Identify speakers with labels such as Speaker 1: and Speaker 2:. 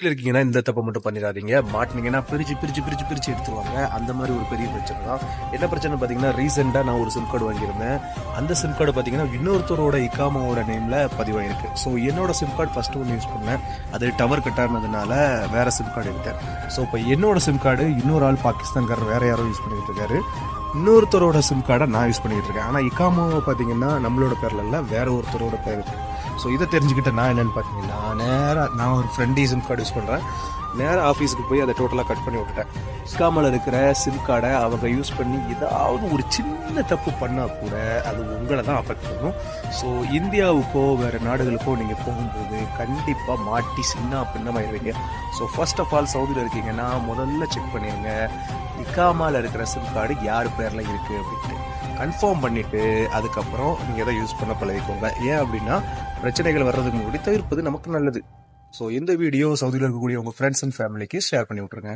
Speaker 1: இருக்கீங்கன்னா இந்த தப்பை மட்டும் பண்ணிடாதீங்க. மாட்டினீங்கன்னா பிரிச்சு பிரிச்சு பிரிச்சு பிரிச்சு எடுத்துருவாங்க. அந்த மாதிரி ஒரு பெரிய பிரச்சனை தான். என்ன பிரச்சனை பார்த்தீங்கன்னா, ரீசெண்டாக நான் ஒரு சிம் கார்டு வாங்கியிருந்தேன். அந்த சிம் கார்டு பார்த்தீங்கன்னா இன்னொருத்தரோட இக்காமாவோட நேமில் பதிவாயிருக்கு. ஸோ என்னோட சிம் கார்டு ஃபஸ்ட்டு ஒன்று யூஸ் பண்ணேன். அது டவர் கட்டானதுனால வேற சிம் கார்டு எடுத்தேன். ஸோ இப்போ என்னோட சிம் கார்டு இன்னொரு ஆள் பாகிஸ்தான்காரர் வேற யாரோ யூஸ் பண்ணிட்டு இருக்காரு. இன்னொருத்தரோட சிம் கார்டை நான் யூஸ் பண்ணிட்டு இருக்கேன். ஆனால் இக்காமாவை பார்த்தீங்கன்னா நம்மளோட பேரில் இல்லை, வேற ஒருத்தரோட பேர் இருக்கு. ஸோ இதை தெரிஞ்சுக்கிட்ட நான் என்னென்னு பார்த்தீங்கன்னா, நான் ஒரு ஃப்ரெண்டி சிம் கார்டு யூஸ் பண்ணுறேன். நேராக ஆஃபீஸுக்கு போய் அதை டோட்டலாக கட் பண்ணி விட்டுட்டேன். இஸ்காமில் இருக்கிற சிம் கார்டை அவங்க யூஸ் பண்ணி ஏதாவது ஒரு சின்ன தப்பு பண்ணால் கூட அது உங்களை தான் அஃபெக்ட் பண்ணும். ஸோ இந்தியாவுக்கோ வேறு நாடுகளுக்கோ நீங்கள் போகும்போது கண்டிப்பாக மாட்டி சின்ன பின்னமாயிருவீங்க. ஸோ ஃபர்ஸ்ட் ஆஃப் ஆல் சவுதியில் இருக்கீங்கன்னா முதல்ல செக் பண்ணிடுங்க, இக்காமாவில் இருக்கிற சிம் கார்டு யார் பேரில் இருக்குது அப்படின்ட்டு கன்ஃபார்ம் பண்ணிவிட்டு அதுக்கப்புறம் நீங்கள் எதை யூஸ் பண்ண பழகிக்கோங்க. ஏன் அப்படின்னா பிரச்சனைகள் வர்றதுக்கு முன்னாடி தவிர்ப்பது நமக்கு நல்லது. ஸோ இந்த வீடியோ சவுதியில் இருக்கக்கூடிய உங்கள் ஃப்ரெண்ட்ஸ் அண்ட் ஃபேமிலிக்கு ஷேர் பண்ணி விட்ருங்க.